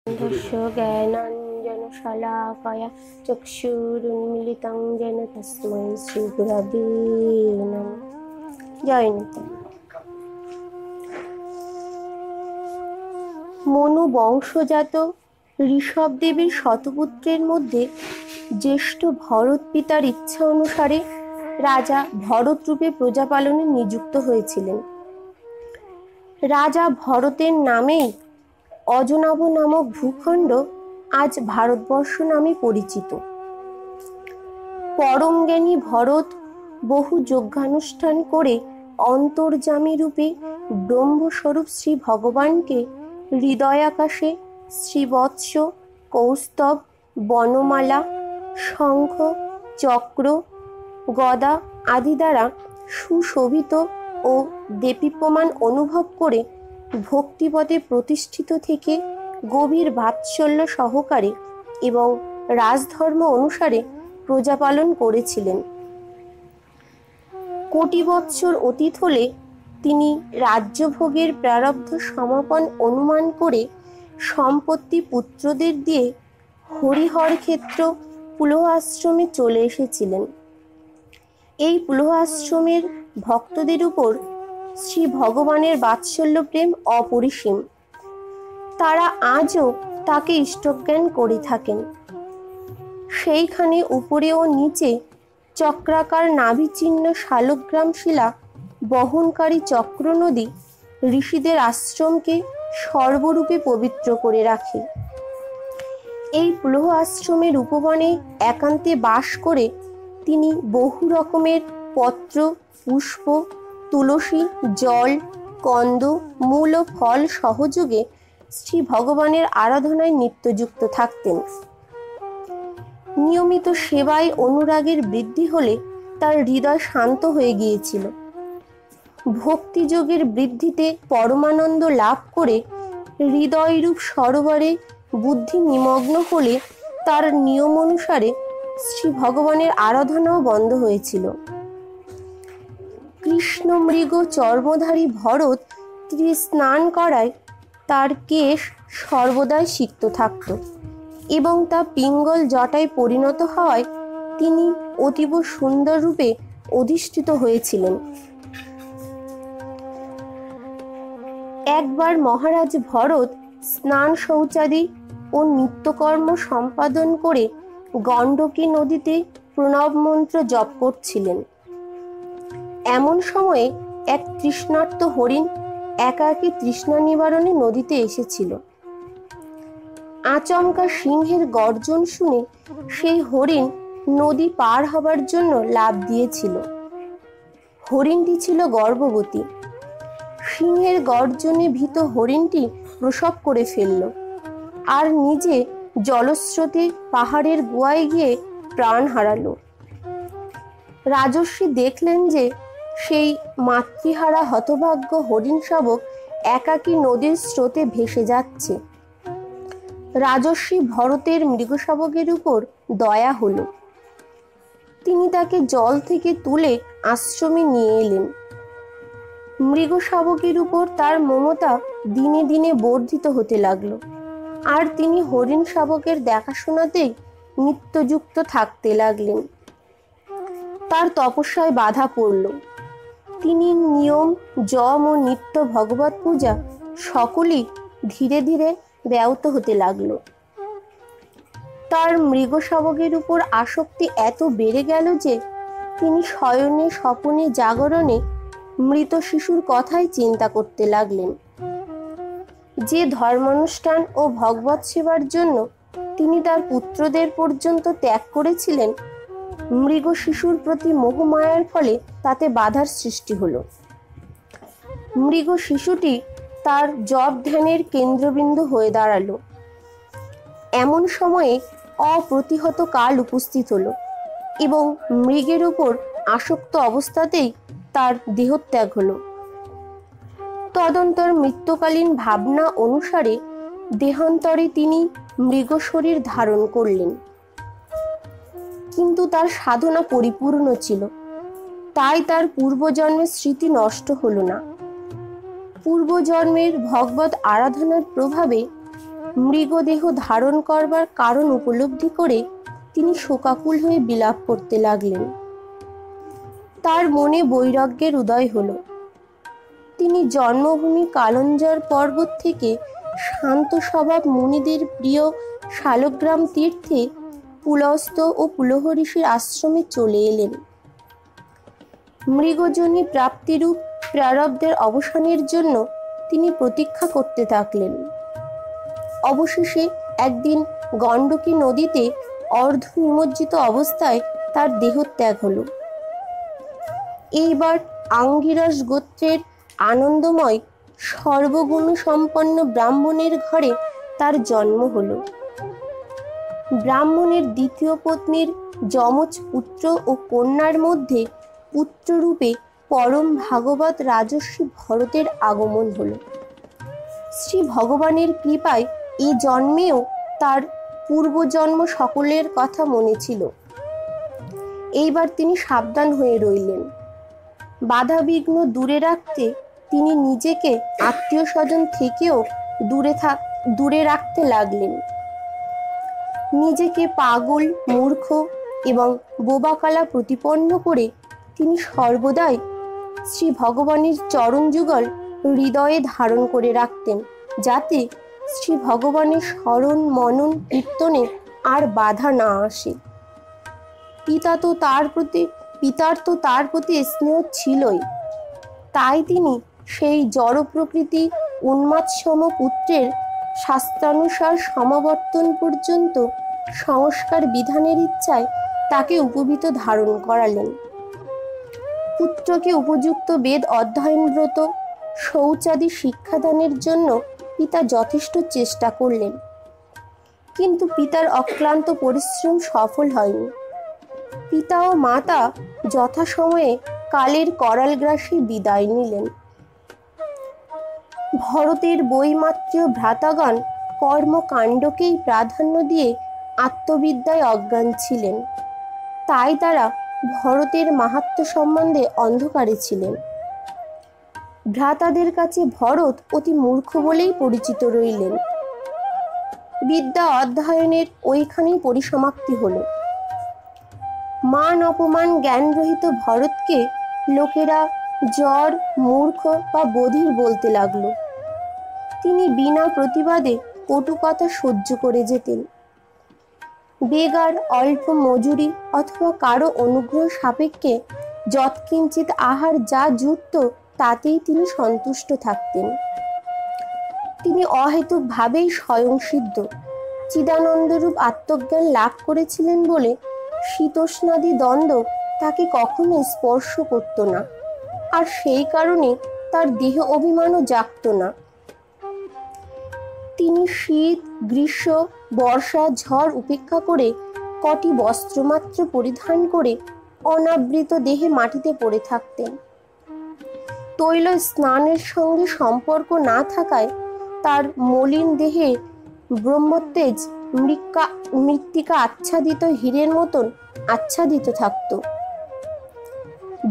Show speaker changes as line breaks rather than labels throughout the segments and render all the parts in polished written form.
अन्धस्य ज्ञानाञ्जनशलाकया चक्षुरुन्मीलितं येन तस्मै श्रीगुरवे नमः। জয় নিতাই। মনু বংশজাত ঋষভদেবের শতপুত্রের মধ্যে জ্যেষ্ঠ ভরত পিতার ইচ্ছা অনুসারে রাজা ভরত রূপে প্রজা পালনে নিযুক্ত হয়েছিলেন। রাজা ভরতের নামেই অজনাভ নামক ভূখণ্ড আজ ভারতবর্ষ নামে পরিচিত। পরম জ্ঞানী ভরত বহু যজ্ঞানুষ্ঠান করে অন্তর্যামী রূপে ব্রহ্মস্বরূপ শ্রী ভগবানকে হৃদয়াকাশে শ্রীবৎস, কৌস্তব, বনমালা, শঙ্খ, চক্র, গদা আদি দ্বারা সুশোভিত ও দেদীপ্যমান অনুভব করে ভক্তিপদে প্রতিষ্ঠিত থেকে গভীর বাৎসল্য সহকারে এবং রাজধর্ম অনুসারে প্রজাপালন করেছিলেন। কোটি বৎসর অতীত হলে তিনি রাজ্যভোগের প্রারব্ধ সমাপন অনুমান করে সম্পত্তি পুত্রদের দিয়ে হরিহর ক্ষেত্র পুলহ আশ্রমে চলে এসেছিলেন। এই পুলহ আশ্রমের ভক্তদের উপর শ্রী ভগবানের বাৎসল্য প্রেম অপরিসীম। তারা আজও তাকে ইষ্টজ্ঞান করে থাকেন। সেইখানে উপরে ও নিচে চক্রাকার নাভিচিহ্ন শালগ্রাম শিলা বহনকারী চক্র নদী ঋষিদের আশ্রমকে সর্বরূপে পবিত্র করে রাখে। এই পুলহ আশ্রমের উপবনে একান্তে বাস করে তিনি বহু রকমের পত্র, পুষ্প, তুলসী, জল, কন্দ, মূল ও ফল সহযোগে শ্রী ভগবানের আরাধনায় নিত্যযুক্ত থাকতেন। নিয়মিত সেবায় অনুরাগের বৃদ্ধি হলে তার হৃদয় শান্ত হয়ে গিয়েছিল। ভক্তিযোগের বৃদ্ধিতে পরমানন্দ লাভ করে হৃদয়রূপ সরোবরে বুদ্ধি নিমগ্ন হলে তার নিয়ম অনুসারে শ্রী ভগবানের আরাধনাও বন্ধ হয়েছিল। কৃষ্ণ মৃগ চর্মধারী ভরত স্নান করায় তার কেশ সর্বদাই সিক্ত থাকত এবং তা পিঙ্গল জটায় পরিণত হওয়ায় তিনি অতীব সুন্দর রূপে অধিষ্ঠিত হয়েছিলেন। একবার মহারাজ ভরত স্নান শৌচাদি ও নিত্যকর্ম সম্পাদন করে গণ্ডকী নদীতে প্রণব মন্ত্র জপ করছিলেন। এমন সময়ে এক তৃষ্ণার্ত হরিণ একাকী তৃষ্ণা নিবারণে নদীতে এসেছিল। আচমকা সিংহের গর্জন শুনে সেই হরিণ নদী পার হবার জন্য লাফ দিয়েছিল। হরিণটি ছিল গর্ভবতী। সিংহের গর্জনে ভীত হরিণটি প্রসব করে ফেলল আর নিজে জলস্রোতে পাহাড়ের গুহায় গিয়ে প্রাণ হারালো। রাজর্ষি দেখলেন যে সেই মাতৃহারা হতভাগ্য হরিণ শাবক একাকী নদীর স্রোতে ভেসে যাচ্ছে। রাজর্ষি ভরতের মৃগশাবকের উপর দয়া হলো। তিনি তাকে জল থেকে তুলে আশ্রমে নিয়ে এলেন। মৃগশাবকের উপর তার মমতা দিনে দিনে বর্ধিত হতে লাগলো আর তিনি হরিণ শাবকের দেখাশোনাতেই নিত্যযুক্ত থাকতে লাগলেন। তার তপস্যায় বাধা পড়ল। তিনি নিয়ম, যম ও নিত্য ভগবত পূজা সকলই ধীরে ধীরে ব্যাহত হতে লাগলো। তার মৃগশাবকের উপর আসক্তি এত বেড়ে গেল যে তিনি শয়নে, স্বপনে, জাগরণে মৃত শিশুর কথাই চিন্তা করতে লাগলেন। যে ধর্মানুষ্ঠান ও ভগবত সেবার জন্য তিনি তার পুত্রদের পর্যন্ত ত্যাগ করেছিলেন, মৃগ শিশুর প্রতি মোহমায়ার ফলে তাতে বাধার সৃষ্টি হলো। মৃগ শিশুটি তার জপ ধ্যানের কেন্দ্রবিন্দু হয়ে দাঁড়ালো। এমন সময়ে অপ্রতিহত কাল উপস্থিত হলো এবং মৃগের উপর আসক্ত অবস্থাতেই তার দেহত্যাগ হলো। তদন্তর মৃত্যুকালীন ভাবনা অনুসারে দেহান্তরে তিনি মৃগ শরীর ধারণ করলেন, কিন্তু তার সাধনা পরিপূর্ণ ছিল, তাই তার পূর্বজন্মের স্মৃতি নষ্ট হলো না। পূর্বজন্মের ভগবত আরাধনার প্রভাবে মৃগদেহ ধারণ করবার কারণ উপলব্ধি করে তিনি শোকাকুল হয়ে বিলাপ করতে লাগলেন। তার মনে বৈরাগ্যের উদয় হলো। তিনি জন্মভূমি কালঞ্জর পর্বত থেকে শান্ত স্বভাব মুনিদের প্রিয় শালগ্রাম তীর্থে পুলস্ত ও পুলহরিষির আশ্রমে চলে এলেন। মৃগজনী প্রাপ্তিরূপ প্রারব্ধের অবসানের জন্য তিনি প্রতীক্ষা করতে থাকলেন। অবশেষে একদিন গণ্ডকী নদীতে অর্ধ নিমজ্জিত অবস্থায় তার দেহত্যাগ হল। এইবার আঙ্গিরস গোত্রের আনন্দময় সর্বগুণ সম্পন্ন ব্রাহ্মণের ঘরে তার জন্ম হল। ব্রাহ্মণের দ্বিতীয় পত্নীর যমজ পুত্র ও কন্যার মধ্যে পুত্ররূপে পরম ভাগবত রাজর্ষি ভরতের আগমন হল। শ্রী ভগবানের কৃপায় এই জন্মেও তার পূর্বজন্ম সকলের কথা মনে ছিল। এইবার তিনি সাবধান হয়ে রইলেন। বাধাবিঘ্ন দূরে রাখতে তিনি নিজেকে আত্মীয় স্বজন থেকেও দূরে রাখতে লাগলেন। নিজেকে পাগল, মূর্খ এবং বোবাকালা প্রতিপন্ন করে তিনি সর্বদাই শ্রী ভগবানের চরণ যুগল হৃদয়ে ধারণ করে রাখতেন, যাতে শ্রী ভগবানের স্মরণ মনন কীর্তনে আর বাধা না আসে। পিতার তো তার প্রতি স্নেহ ছিলই, তাই তিনি সেই জড় প্রকৃতি উন্মাদসম পুত্রের শাস্ত্রানুসার সমাবর্তন পর্যন্ত সংস্কার বিধানের ইচ্ছায় তাকে উপবীত ধারণ করালেন। পুত্রকে উপযুক্ত বেদ অধ্যয়নব্রত, শৌচাদি শিক্ষাদানের জন্য পিতা যথেষ্ট চেষ্টা করলেন, কিন্তু পিতার অক্লান্ত পরিশ্রম সফল হয়নি। পিতা ও মাতা যথাসময়ে কালের করালগ্রাসী বিদায় নিলেন। ভরতের বৈমাত্রীয় ভ্রাতাগণ কর্মকাণ্ডকেই প্রাধান্য দিয়ে আত্মবিদ্যায় অজ্ঞান ছিলেন, তাই তারা ভরতের মাহাত্ম্য সম্বন্ধে অন্ধকারে ছিলেন। ভ্রাতাদের কাছে ভরত অতি মূর্খ বলেই পরিচিত রইলেন। বিদ্যা অধ্যয়নের ওইখানেই পরিসমাপ্তি হল। মান অপমান জ্ঞানরহিত ভরতকে লোকেরা জড়, মূর্খ বা বধির বলতে লাগলো। তিনি বিনা প্রতিবাদে কটু কথা সহ্য করে যেতেন। বেগার অল্প মজুরি অথবা কারো অনুগ্রহ সাপেক্ষে যৎকিঞ্চিত আহার যা জুটত তাতেই তিনি সন্তুষ্ট থাকতেন। তিনি অহেতুকভাবেই স্বয়ংসিদ্ধ চিদানন্দরূপ আত্মজ্ঞান লাভ করেছিলেন বলে শীতোষ্ণাদি দ্বন্দ্ব তাকে কখনো স্পর্শ করত না, আর সেই কারণে তার দেহ অভিমানও জাগত না। তিনি শীত, গ্রীষ্ম, বর্ষা, ঝড় উপেক্ষা করে কটি বস্ত্রমাত্র পরিধান করে অনাবৃত দেহে মাটিতে পড়ে থাকতেন। তৈল স্নানের সঙ্গে সম্পর্ক না থাকায় তার মলিন দেহে ব্রহ্মতেজ মৃত্তিকা আচ্ছাদিত হীরের মতন আচ্ছাদিত থাকত।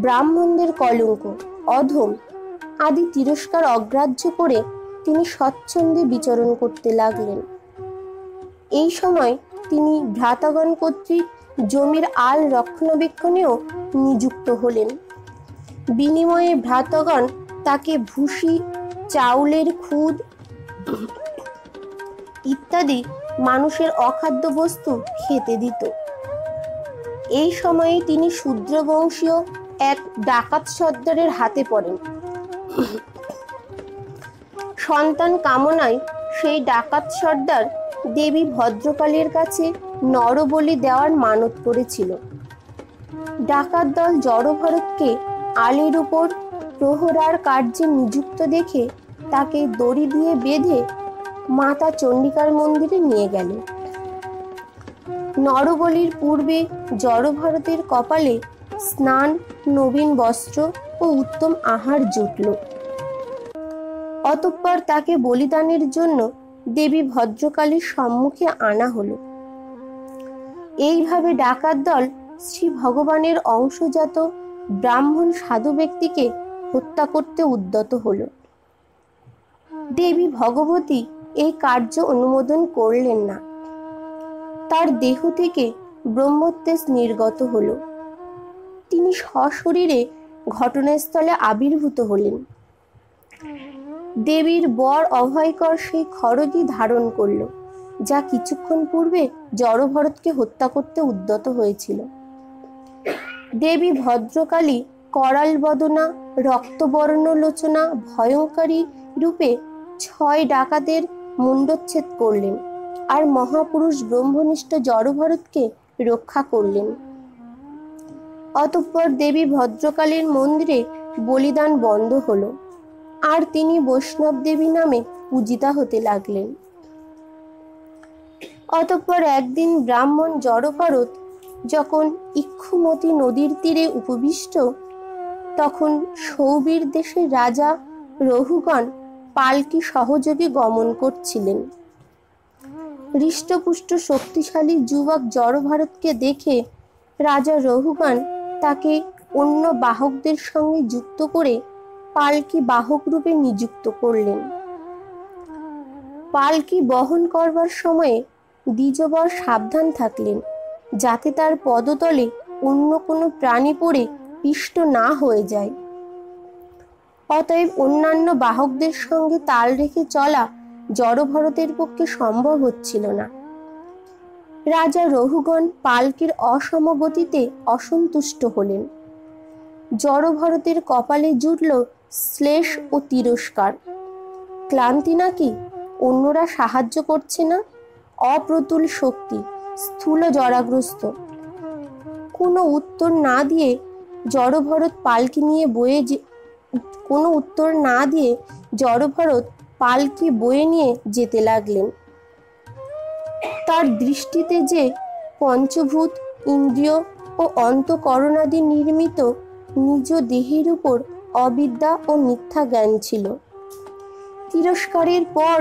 ব্রাহ্মণদের কলঙ্ক, অধম আদি তিরস্কার অগ্রাহ্য করে তিনি স্বচ্ছন্দে বিচরণ করতে লাগলেন। এই সময় তিনি ভ্রাতাগণ কর্তৃক জমির আল রক্ষণাবেক্ষণেও নিযুক্ত হলেন। বিনিময়ে ভ্রাতাগণ তাকে ভুসি, চাউলের খুদ ইত্যাদি মানুষের অখাদ্য বস্তু খেতে দিত। এই সময়ে তিনি শূদ্র বংশীয় এক ডাকাত সর্দারের হাতে পড়েন। সন্তান কামনায় সেই ডাকাত সর্দার দেবী ভদ্রকালীর কাছে নরবলি দেওয়ার মানত করেছিল। ডাকাত দল জড়ভরতকে আলের উপর প্রহরার কার্যে নিযুক্ত দেখে তাকে দড়ি দিয়ে বেঁধে মাতা চণ্ডিকার মন্দিরে নিয়ে গেল। নরবলির পূর্বে জড়ভরতের কপালে স্নান, নবীন বস্ত্র ও উত্তম আহার জুটল। অতঃপর তাকে বলিদানের জন্য দেবী ভদ্রকালীর সম্মুখে আনা হলো। এইভাবে ডাকাত দল শ্রী ভগবানের অংশজাত ব্রাহ্মণ সাধু ব্যক্তিকে হত্যা করতে উদ্যত হলো। দেবী ভগবতী এই কার্য অনুমোদন করলেন না। তার দেহ থেকে ব্রহ্মতেজ নির্গত হল। তিনি সশরীরে ঘটনাস্থলে আবির্ভূত হলেন। দেবীর বর অভয়কর সেই খড়গই ধারণ করল, যা কিছুক্ষণ পূর্বে জড়ভরতকে হত্যা করতে উদ্যত হয়েছিল। দেবী ভদ্রকালী করাল বদনা, রক্তবর্ণ লোচনা ভয়ঙ্করী রূপে 6 ডাকাতের মুণ্ডচ্ছেদ করলেন আর মহাপুরুষ ব্রহ্মনিষ্ঠ জড়ভরতকে রক্ষা করলেন। অতঃপর দেবী ভদ্রকালীর মন্দিরে বলিদান বন্ধ হলো আর তিনি বৈষ্ণব দেবী নামে পূজিতা হতে লাগলেন। অতঃপর একদিন ব্রাহ্মণ জড়ভরত যখন ইক্ষুমতী নদীর তীরে উপবিষ্ট, তখন সৌবীর দেশের রাজা রঘুগণ পালকি সহযোগে গমন করছিলেন। হৃষ্টপুষ্ট শক্তিশালী যুবক জড়ভরতকে দেখে রাজা রঘুগণ তাকে অন্য বাহকদের সঙ্গে যুক্ত করে পালকি বাহক রূপে নিযুক্ত করলেন। পালকি বহন করবার সময়ে দ্বিজবর সাবধান থাকলেন যাতে তার পদতলে অন্য কোনো প্রাণী পড়ে পিষ্ট না হয়ে যায়। অতএব অন্যান্য বাহকদের সঙ্গে তাল রেখে চলা জড়ভরতের পক্ষে সম্ভব হচ্ছিল না। রাজা রঘুগণ পালকির অসমগতিতে অসন্তুষ্ট হলেন। জড়ভরতের কপালে জুটল শ্লেষ ও তিরস্কার। ক্লান্তি নাকি? অন্যরা সাহায্য করছে না? অপ্রতুল শক্তি, স্থূল জরাগ্রস্ত। কোনো উত্তর না দিয়ে জড়ভরত পালকি নিয়ে যেতে লাগলেন। তার দৃষ্টিতে যে পঞ্চভূত, ইন্দ্রিয় ও অন্তঃকরণাদি নির্মিত নিজ দেহের উপর অবিদ্যা ও মিথ্যা জ্ঞান ছিল। তিরস্কারের পর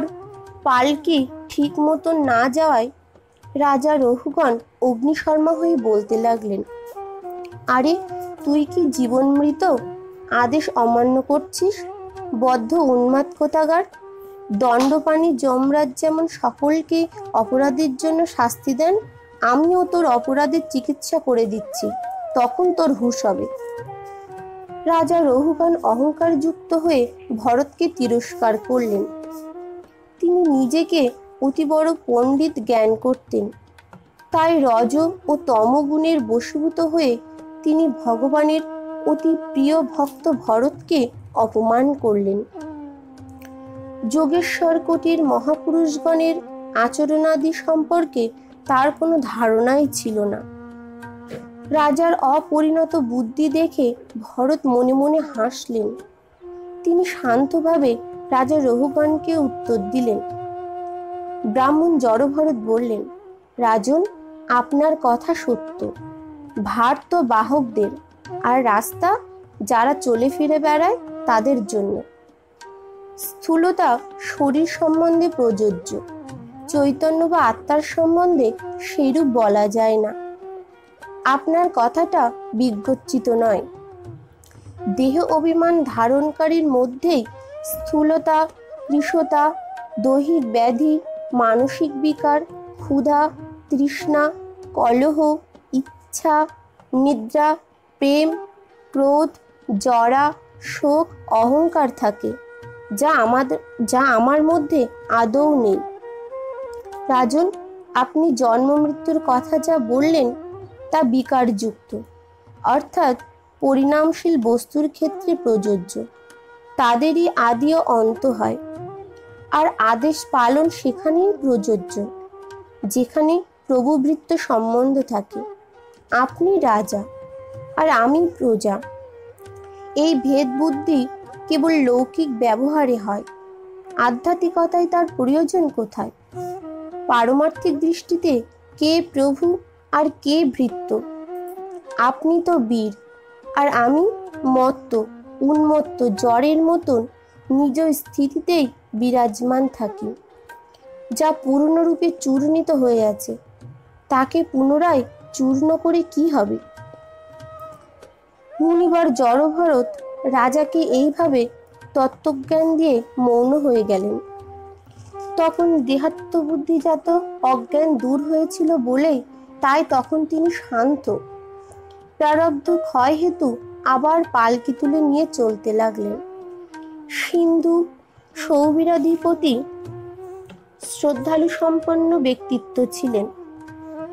পালকি ঠিক মতো না যাওয়ায় রাজা রঘুগণ অগ্নিশর্মা হয়ে বলতে লাগলেন, আরে তুই কি জীবন মৃত? আদেশ অমান্য করছিস, বদ্ধ উন্মাদ কোথাকার। দণ্ডপাণি যমরাজ যেমন সকলকে অপরাধের জন্য শাস্তি দেন, আমিও তোর অপরাধের চিকিৎসা করে দিচ্ছি, তখন তোর হুঁশ হবে। রাজা রঘুগণ অহংকার যুক্ত হয়ে ভরতকে তিরস্কার করলেন। তিনি নিজেকে অতি বড় পণ্ডিত জ্ঞান করতেন, তাই রজ ও তমগুণের বশীভূত হয়ে তিনি ভগবানের অতি প্রিয় ভক্ত ভরতকে অপমান করলেন। যোগেশ্বর কোটির মহাপুরুষগণের আচরণাদি সম্পর্কে তার কোনো ধারণাই ছিল না। রাজার অপরিণত বুদ্ধি দেখে ভরত মনে মনে হাসলেন। তিনি শান্তভাবে রাজা রঘুগণকে উত্তর দিলেন। ব্রাহ্মণ জড়ভরত বললেন, রাজন, আপনার কথা সত্য। ভার তো বাহকদের, আর রাস্তা যারা চলে ফিরে বেড়ায় তাদের জন্য। স্থূলতা শরীর সম্বন্ধে প্রযোজ্য, চৈতন্য বা আত্মার সম্বন্ধে সেইরূপ বলা যায় না। আপনার কথাটা বিজ্ঞচিত নয়। দেহ অভিমান ধারণকারীর মধ্যেই স্থূলতা, কৃশতা, দৈহিক ব্যাধি, মানসিক বিকার, ক্ষুধা, তৃষ্ণা, কলহ, ইচ্ছা, নিদ্রা, প্রেম, ক্রোধ, জরা, শোক, অহংকার থাকে, যা আমার মধ্যে আদৌ নেই। রাজন, আপনি জন্ম মৃত্যুর কথা যা বললেন তা বিকারযুক্ত, অর্থাৎ পরিণামশীল বস্তুর ক্ষেত্রে প্রযোজ্য। তাদেরই আদি ও অন্ত হয়, আর আদেশ পালন সেখানেই প্রযোজ্য যেখানে প্রভুভৃত্য সম্বন্ধ থাকে। আপনি রাজা আর আমি প্রজা। এই ভেদ বুদ্ধি কেবল লৌকিক ব্যবহারে হয়, আধ্যাত্মিকতায় তার প্রয়োজন কোথায়? পারমার্থিক দৃষ্টিতে কে প্রভু আর কে ভৃত্য? আপনি তো বীর, আর আমি মত্ত, উন্মত্ত জ্বরের মতন নিজ স্থিতিতেই বিরাজমান থাকি। যা পূর্ণরূপে চূর্ণিত হয়ে আছে তাকে পুনরায় চূর্ণ করে কি হবে? মুনিবার জড়ভরত রাজাকে এইভাবে তত্ত্বজ্ঞান দিয়ে মৌন হয়ে গেলেন। তখন দেহাত্মবুদ্ধিজাত অজ্ঞান দূর হয়েছিল বলেই তাই তখন তিনি শান্ত। প্রারব্ধ ক্ষয় হেতু আবার পালকি তুলে নিয়ে চলতে লাগলেন। সিন্ধু সৌবীরাধিপতি শ্রদ্ধালু সম্পন্ন ব্যক্তিত্ব ছিলেন।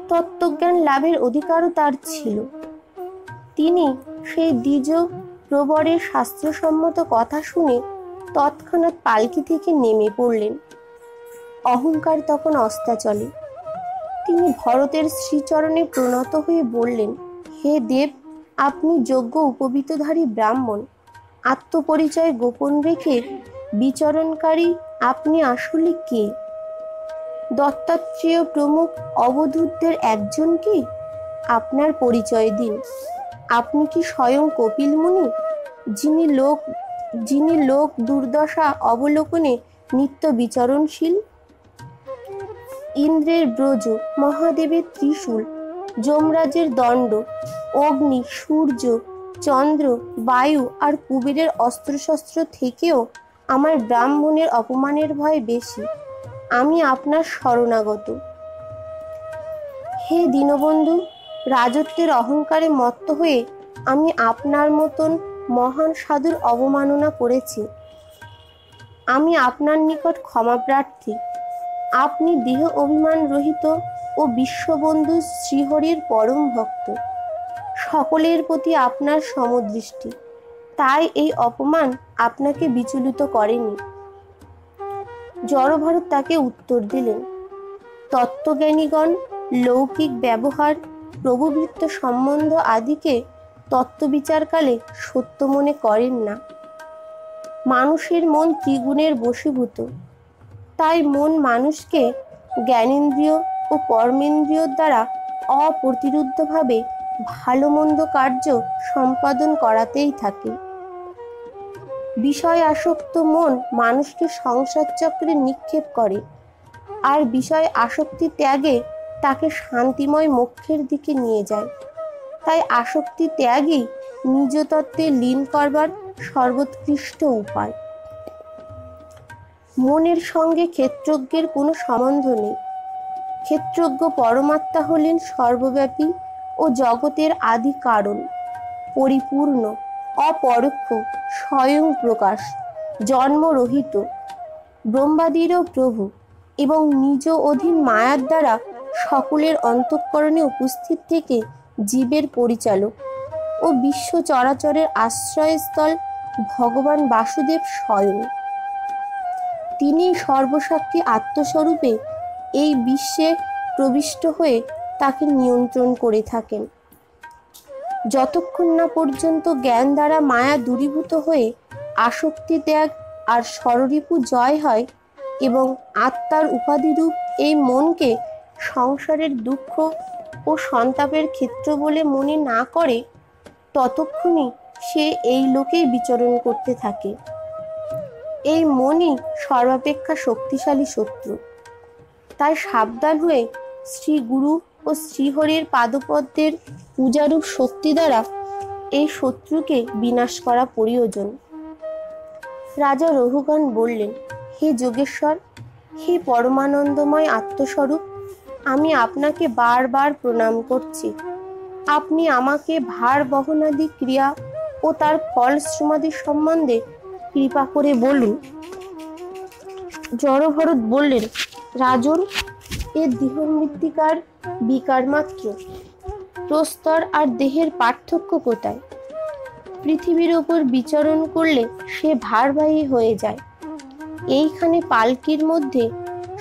তত্ত্বজ্ঞান লাভের অধিকারও তার ছিল। তিনি সেই দ্বিজ প্রবরের শাস্ত্রসম্মত কথা শুনে তৎক্ষণাৎ পালকি থেকে নেমে পড়লেন। অহংকার তখন অস্তাচলে। তিনি ভরতের শ্রীচরণে প্রণত হয়ে বললেন, হে দেব, আপনি যোগ্য উপবীতধারী ব্রাহ্মণ। আত্মপরিচয় গোপন রেখে বিচরণকারী আপনি আসলে কে? দত্তাত্রেয় প্রমুখ অবধূতদের একজন কি? আপনার পরিচয় দিন। আপনি কি স্বয়ং কপিল মুনি, যিনি লোক দুর্দশা অবলোকনে নিত্য বিচরণশীল? ইন্দ্রের ব্রজ, মহাদেবের ত্রিশূল, যমরাজের দণ্ড, অগ্নি, সূর্য, চন্দ্র, বায়ু আর কুবেরের অস্ত্রশস্ত্র থেকেও আমার ব্রাহ্মণের অপমানের ভয় বেশি। আমি আপনার শরণাগত। হে দীনবন্ধু, রাজত্বের অহংকারে মত্ত হয়ে আমি আপনার মতন মহান সাধুর অবমাননা করেছি। আমি আপনার নিকট ক্ষমা প্রার্থী। আপনি দেহ অভিমান রহিত ও বিশ্ববন্ধু শ্রীহরির পরম ভক্ত। সকলের প্রতি আপনার সমদৃষ্টি, তাই এই অপমান আপনাকে বিচলিত করেনি। জড়ভরত তাকে উত্তর দিলেন, তত্ত্বজ্ঞানীগণ লৌকিক ব্যবহার, প্রভুভৃত্য সম্বন্ধ আদিকে তত্ত্ববিচারকালে সত্য মনে করেন না। মানুষের মন ত্রিগুণের বশীভূত, তাই মন মানুষকে জ্ঞানেন্দ্রিয় ও কর্মেন্দ্রিয় দ্বারা অপ্রতিরুদ্ধভাবে ভালো মন্দ কার্য সম্পাদন করাতেই থাকে। বিষয় আসক্ত মন মানুষকে সংসার চক্রে নিক্ষেপ করে, আর বিষয় আসক্তি ত্যাগে তাকে শান্তিময় মোক্ষের দিকে নিয়ে যায়। তাই আসক্তি ত্যাগই নিজ তত্ত্বে লীন করবার সর্বোৎকৃষ্ট উপায়। মনের সঙ্গে ক্ষেত্রজ্ঞের কোনো সম্বন্ধ নেই। ক্ষেত্রজ্ঞ পরমাত্মা হলেন সর্বব্যাপী ও জগতের আদি কারণ, পরিপূর্ণ, অপরোক্ষ, স্বয়ং প্রকাশ, জন্মরহিত, ব্রহ্মাদিরও প্রভু এবং নিজ অধীন মায়ার দ্বারা সকলের অন্তঃকরণে উপস্থিত থেকে জীবের পরিচালক ও বিশ্ব চরাচরের আশ্রয়স্থল ভগবান বাসুদেব স্বয়ং। তিনি সর্বসাক্ষী আত্মস্বরূপে এই বিশ্বে প্রবিষ্ট হয়ে তাকে নিয়ন্ত্রণ করে থাকেন। যতক্ষণ না পর্যন্ত জ্ঞান দ্বারা মায়া দূরীভূত হয়ে আসক্তি ত্যাগ আর ষড়রিপু জয় হয় এবং আত্মার উপাধিরূপ এই মনকে সংসারের দুঃখ ও সন্তাপের ক্ষেত্র বলে মনে না করে, ততক্ষণই সে এই লোকেই বিচরণ করতে থাকে। এই মনই সর্বাপেক্ষা শক্তিশালী শত্রু। তাই সাবধান হয়ে শ্রী গুরু ও শ্রীহরির পাদপদ্মের পূজারূপ শক্তি দ্বারা এই শত্রুকে বিনাশ করা প্রয়োজন। রাজা রঘুগণ বললেন, হে যোগেশ্বর, হে পরমানন্দময় আত্মস্বরূপ, আমি আপনাকে বারবার প্রণাম করছি। আপনি আমাকে ভার বহনাদি ক্রিয়া ও তার ফলশ্রুমাদি সম্বন্ধে কৃপা করে বলুন। জড়ভরত বললেন, রাজন, এ দেহ মৃত্তিকার বিকার মাত্র। প্রস্তর আর দেহের পার্থক্য কোথায়? পৃথিবীর ওপর বিচরণ করলে সে ভারবাহী হয়ে যায়। এইখানে পালকির মধ্যে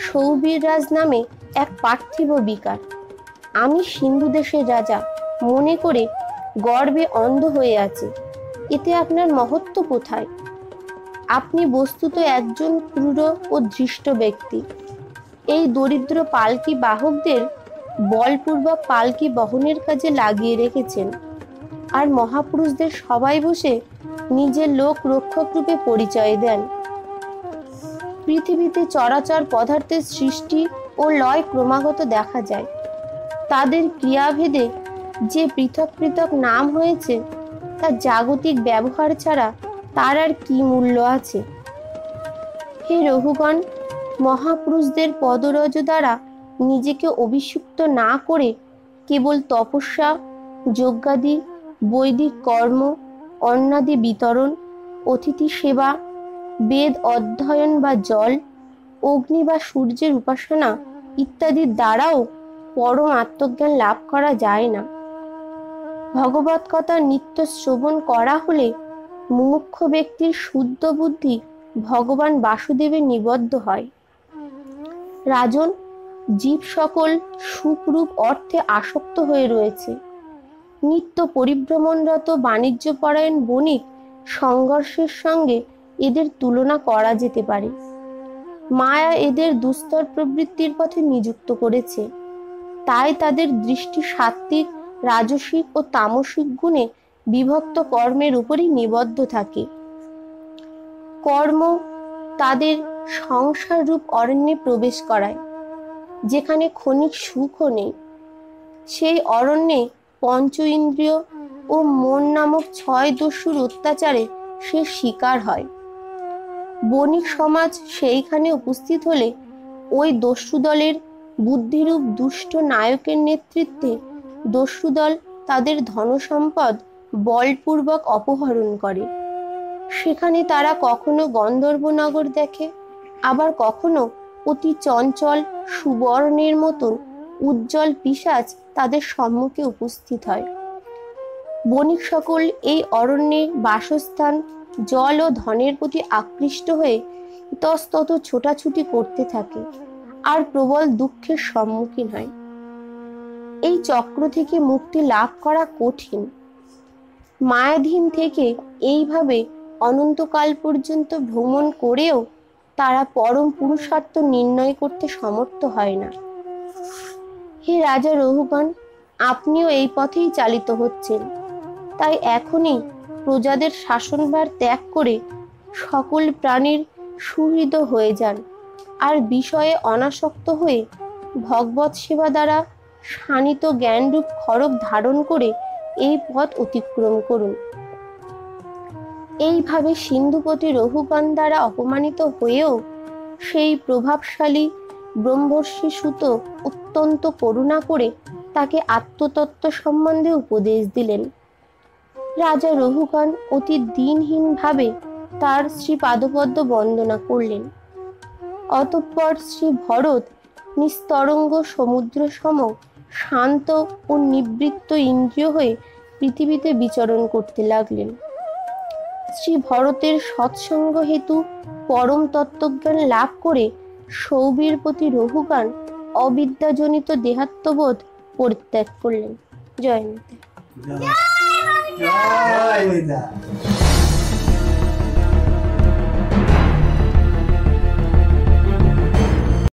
সৌবীর রাজ নামে এক পার্থিব বিকার। আমি সিন্ধু দেশের রাজা মনে করে গর্বে অন্ধ হয়ে আছি। এতে আপনার মহত্ব কোথায়? আপনি বস্তুত একজন ক্রূর ও ধৃষ্ট ব্যক্তি। এই দরিদ্র পালকি বাহকদের বলপূর্বক পালকি বহনের কাজে লাগিয়ে রেখেছেন, আর মহাপুরুষদের সবাই বসে নিজের লোক রক্ষক রূপে পরিচয় দেন। পৃথিবীতে চরাচর পদার্থের সৃষ্টি ও লয় ক্রমাগত দেখা যায়। তাদের ক্রিয়াভেদে যে পৃথক পৃথক নাম হয়েছে, তা জাগতিক ব্যবহার ছাড়া তার আর কি মূল্য আছে? হে রঘুগণ, মহাপুরুষদের পদরজ দ্বারা নিজেকে অভিষিক্ত না করে কেবল তপস্যা, যজ্ঞাদি, বৈদিক কর্ম, অন্নাদি বিতরণ, অতিথি সেবা, বেদ অধ্যয়ন বা জল, অগ্নি বা সূর্যের উপাসনা ইত্যাদির দ্বারাও পরম আত্মজ্ঞান লাভ করা যায় না। ভগবত কথা নিত্য শ্রবণ করা হলে মুমুক্ষু ব্যক্তির শুদ্ধ বুদ্ধি ভগবান বাসুদেবে নিবদ্ধ হয়। রাজন, জীব সকল সুখরূপ অর্থে আসক্ত হয়ে রয়েছে। নিত্য পরিভ্রমণরত বাণিজ্যপরায়ণ বণিক সংঘর্ষের সঙ্গে এদের তুলনা করা যেতে পারে। মায়া এদের দুস্তর প্রবৃত্তির পথে নিযুক্ত করেছে, তাই তাদের দৃষ্টি সাত্ত্বিক, রাজসিক ও তামসিক গুণে বিভক্ত কর্মের উপরই নিবদ্ধ থাকে। কর্ম তাদের সংসার রূপ অরণ্যে প্রবেশ করায়, যেখানে ক্ষণিক সুখও নেই। সেই অরণ্যে পঞ্চ ইন্দ্রিয় ও মন নামক 6 দস্যুর অত্যাচারে সে শিকার হয়। বণিক সমাজ সেইখানে উপস্থিত হলে ওই দস্যুদলের বুদ্ধিরূপ দুষ্ট নায়কের নেতৃত্বে দস্যুদল তাদের ধনসম্পদ বলপূর্বক অপহরণ করে। সেখানে তারা কখনো গন্ধর্বনগর দেখে, আবার কখনো অতি চঞ্চল সুবর্ণের মতন উজ্জ্বল পিশাচ তাদের সম্মুখে উপস্থিত হয়। বণিক সকল এই অরণ্যে বাসস্থান, জল ও ধনের প্রতি আকৃষ্ট হয়ে ইতস্তত ছোটাছুটি করতে থাকে আর প্রবল দুঃখের সম্মুখীন হয়। এই চক্র থেকে মুক্তি লাভ করা কঠিন। মায়াধীন থেকে এইভাবে অনন্তকাল পর্যন্ত ভ্রমণ করেও তারা পরম পুরুষার্থ নির্ণয় করতে সমর্থ হয় না। হে রাজা রঘুগণ, আপনিও এই পথেই চালিত হচ্ছেন। তাই এখনই প্রজাদের শাসনভার ত্যাগ করে সকল প্রাণীর সুহৃদ হয়ে যান আর বিষয়ে অনাসক্ত হয়ে ভগবৎ সেবা দ্বারা শানিত জ্ঞানরূপ খড়গ ধারণ করে এই পথ অতিক্রম করুন। এইভাবে সিন্ধুপতি রঘুগণ দ্বারা অপমানিত হয়েও সেই প্রভাবশালী ব্রহ্মর্ষি সুত অত্যন্ত করুণা করে তাকে আত্মতত্ত্ব সম্বন্ধে উপদেশ দিলেন। রাজা রঘুগণ অতি দিনহীন ভাবে তার শ্রী পাদপদ্ম বন্দনা করলেন। অতঃপর শ্রী ভরত নিস্তরঙ্গ সমুদ্র সম শান্ত ও নিবৃত্ত ইন্দ্রিয় হয়ে পৃথিবীতে বিচরণ করতে লাগলেন। শ্রী ভরতের সৎসঙ্গ হেতু পরম তত্ত্বজ্ঞান লাভ করে সৌবীর প্রতি রঘুগণ অবিদ্যাজনিত দেহাত্মবোধ পরিত্যাগ করলেন। জয় মাতা।